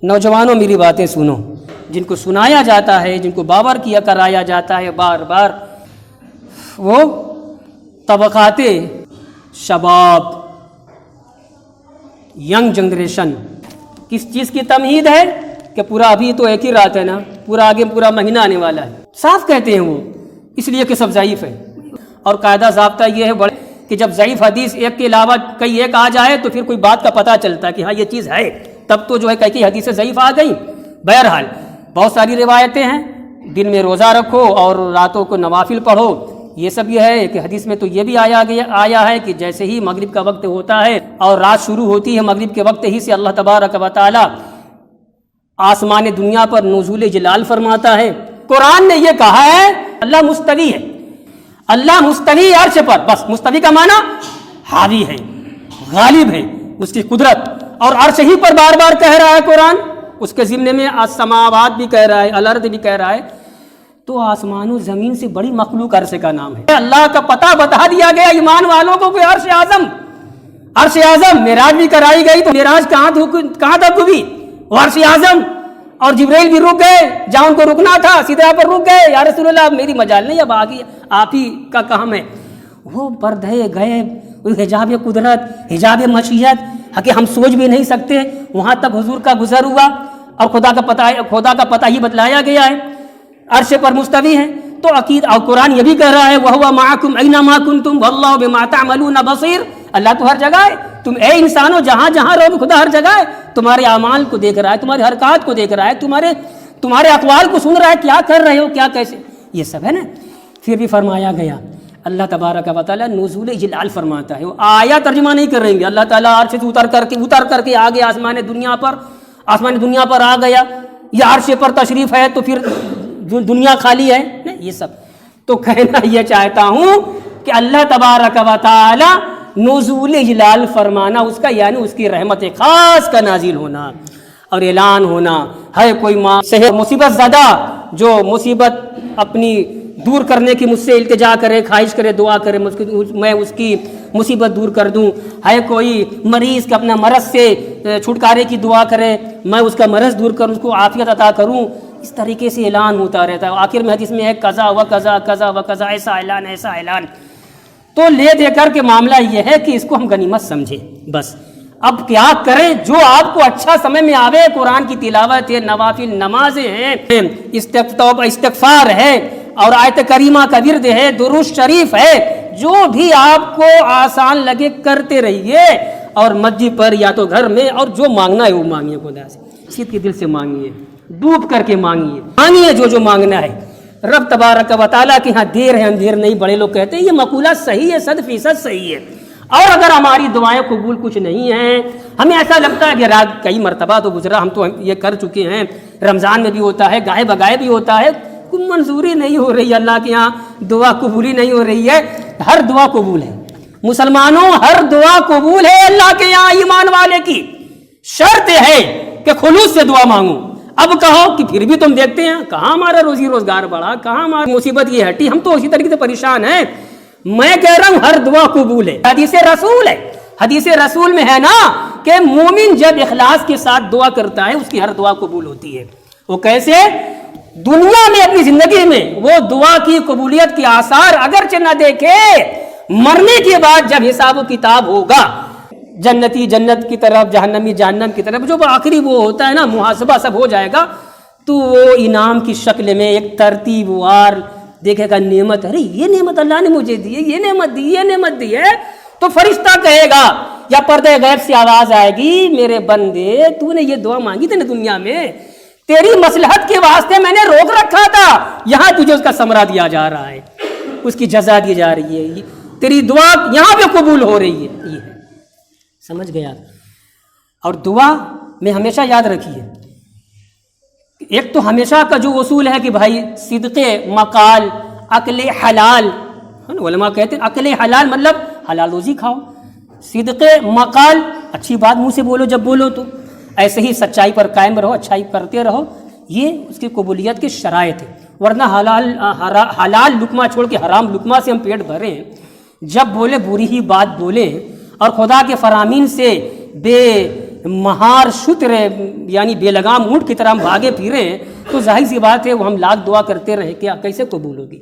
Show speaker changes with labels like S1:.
S1: نوجوانوں میری باتیں سنو، جن کو سنایا جاتا ہے، جن کو باور کیا کرایا جاتا ہے بار بار، وہ طبقات شباب، ینگ جنریشن، کس چیز کی تمہید ہے کہ پورا ابھی تو ایک ہی رات ہے نا، پورا آگے پورا مہینہ آنے والا ہے، صاف کہتے ہیں وہ، اس لیے کہ سب ضعیف ہے۔ اور قاعدہ ضابطہ یہ ہے بڑے کہ جب ضعیف حدیث ایک کے علاوہ کئی ایک آ جائے تو پھر کوئی بات کا پتہ چلتا ہے کہ ہاں یہ چیز ہے، تب تو جو ہے کئی حدیثیں ضعیف آ گئیں۔ بہرحال بہت ساری روایتیں ہیں، دن میں روزہ رکھو اور راتوں کو نوافل پڑھو، یہ سب یہ ہے کہ حدیث میں تو یہ بھی آیا ہے کہ جیسے ہی مغرب کا وقت ہوتا ہے اور رات شروع ہوتی ہے، مغرب کے وقت ہی سے اللہ تبارک و تعالی آسمان دنیا پر نزول جلال فرماتا ہے۔ قرآن نے یہ کہا ہے اللہ مستوی ہے، اللہ مستوی عرش پر، بس مستوی کا معنی حاوی ہے، غالب ہے، اس کی قدرت، اور عرش ہی پر بار بار کہہ رہا ہے قرآن، اس کے ضمن میں السماوات بھی کہہ رہا ہے، الارض بھی کہہ رہا ہے، تو آسمان و زمین سے بڑی مخلوق عرش کا نام ہے۔ اللہ کا پتہ بتا دیا گیا ایمان والوں کو کہ عرش اعظم معراج بھی کرائی گئی، تو معراج کہاں تک ہوئی؟ وہ عرش اعظم، اور جبرائیل بھی رک گئے جہاں ان کو رکنا تھا، سدرہ پر رک گئے، یا رسول اللہ میری مجال نہیں، اب آگے آپ ہی کا کام ہے۔ وہ پردے غیب، حجاب قدرت، حجاب مشیت کہ ہم سوچ بھی نہیں سکتے، وہاں تک حضور کا گزر ہوا، اور خدا کا پتہ ہی بتلایا گیا ہے، عرش پر مستوی ہے۔ تو عقید اور قرآن یہ بھی کہہ رہا ہے وَهُوَ مَعَكُمْ أَيْنَمَا كُنْتُمْ وَاللَّهُ بِمَا تَعْمَلُونَ بَصِيرٌ، اللہ تو ہر جگہ ہے، تم اے انسانوں جہاں جہاں رہو خدا ہر جگہ ہے، تمہارے اعمال کو دیکھ رہا ہے، تمہاری حرکات کو دیکھ رہا ہے، تمہارے اقوال کو سن رہا ہے، کیا کر رہے ہو، کیا کیسے، یہ سب ہے نا۔ پھر بھی فرمایا گیا اللہ تبارک و تعالیٰ نزول جلال فرماتا ہے، وہ آیا ترجمہ نہیں کر رہیں گے، اللہ تعالیٰ عرش سے اتر کر کے آگے آسمان دنیا پر آ گیا، یا عرش پر تشریف ہے تو پھر دنیا خالی ہے، یہ سب تو کہنا یہ چاہتا ہوں کہ اللہ تبارک و تعالی نزول جلال فرمانا اس کا یعنی اس کی رحمت خاص کا نازل ہونا اور اعلان ہونا ہے۔ کوئی ماں مصیبت زدہ جو مصیبت اپنی دور کرنے کی مجھ سے التجا کرے، خواہش کرے، دعا کرے میں اس کی مصیبت دور کر دوں، ہے کوئی مریض کہ اپنا مرض سے چھٹکارے کی دعا کرے میں اس کا مرض دور کروں، اس کو عافیت عطا کروں، اس طریقے سے اعلان ہوتا رہتا ہے۔ آخر میں حدیث میں ہے قضا و قضا قضا و قضا، ایسا اعلان۔ تو لے دے کر کے معاملہ یہ ہے کہ اس کو ہم غنیمت سمجھیں، بس اب کیا کریں جو آپ کو اچھا سمجھ میں آوے، قرآن کی تلاوت ہے، نوافل نمازیں ہیں، استغفار ہے، اور آیت کریمہ کا ورد ہے، درود شریف ہے، جو بھی آپ کو آسان لگے کرتے رہیے، اور مسجد پر یا تو گھر میں، اور جو مانگنا ہے وہ مانگیے، خدا سے سید کے دل سے مانگیے، ڈوب کر کے مانگیے جو مانگنا ہے۔ رب تبارک و تعالیٰ کے ہاں دیر ہے اندھیر نہیں، بڑے لوگ کہتے ہیں، یہ مقولہ صحیح ہے، 100% صحیح ہے۔ اور اگر ہماری دعائیں قبول کچھ نہیں ہیں، ہمیں ایسا لگتا ہے کہ رات کئی مرتبہ تو گزرا، ہم تو یہ کر چکے ہیں، رمضان میں بھی ہوتا ہے، گاہے بگائے بھی ہوتا ہے، کوئی منظوری نہیں ہو رہی ہے، اللہ کے ہاں دعا قبولی نہیں ہو رہی ہے۔ ہر دعا قبول ہے مسلمانوں، ہر دعا قبول ہے اللہ کے یہاں، ایمان والے کی شرط ہے کہ خلوص سے دعا مانگو۔ اب کہو کہ پھر بھی تم دیکھتے ہیں کہاں ہمارا روزی روزگار بڑھا، کہاں ہماری مصیبت یہ ہٹی، ہم تو اسی طریقے سے پریشان ہیں۔ میں کہہ رہا ہوں ہر دعا قبول ہے، حدیث رسول ہے، حدیث رسول میں ہے نا کہ مومن جب اخلاص کے ساتھ دعا کرتا ہے اس کی ہر دعا قبول ہوتی ہے۔ وہ کیسے؟ دنیا میں اپنی زندگی میں وہ دعا کی قبولیت کے آثار اگرچہ نہ دیکھے، مرنے کے بعد جب حساب و کتاب ہوگا، جنتی جنت کی طرف، جہنمی جہنم کی طرف، جو آخری وہ ہوتا ہے نا محاسبہ سب ہو جائے گا، تو وہ انعام کی شکل میں ایک ترتیب وار دیکھے گا نعمت، ارے یہ نعمت اللہ نے مجھے دی ہے، یہ نعمت دی ہے، تو فرشتہ کہے گا یا پردے غیب سے آواز آئے گی میرے بندے تو نے یہ دعا مانگی تھی نا دنیا میں، تیری مصلحت کے واسطے میں نے روک رکھا تھا، یہاں تجھے اس کا ثمرہ دیا جا رہا ہے، اس کی جزا دی جا رہی ہے، تیری دعا یہاں پہ قبول ہو رہی ہے، یہ سمجھ گیا۔ اور دعا میں ہمیشہ یاد رکھیے، ایک تو ہمیشہ کا جو اصول ہے کہ بھائی صدق مقال، عقل حلال، علماء کہتے ہیں عقل حلال مطلب حلال روزی کھاؤ، صدق مقال اچھی بات منہ سے بولو جب بولو تو، ایسے ہی سچائی پر قائم رہو، اچھائی کرتے رہو، یہ اس کی قبولیت کی شرائط ہے۔ ورنہ حلال لقمہ چھوڑ کے حرام لقمہ سے ہم پیٹ بھرے ہیں، جب بولے بری ہی بات بولیں اور خدا کے فرامین سے بے مہار شتر یعنی بے لگام اونٹ کی طرح ہم بھاگے پھرے ہیں، تو ظاہر سی بات ہے وہ ہم لاکھ دعا کرتے رہیں کیا کیسے قبول ہوگی؟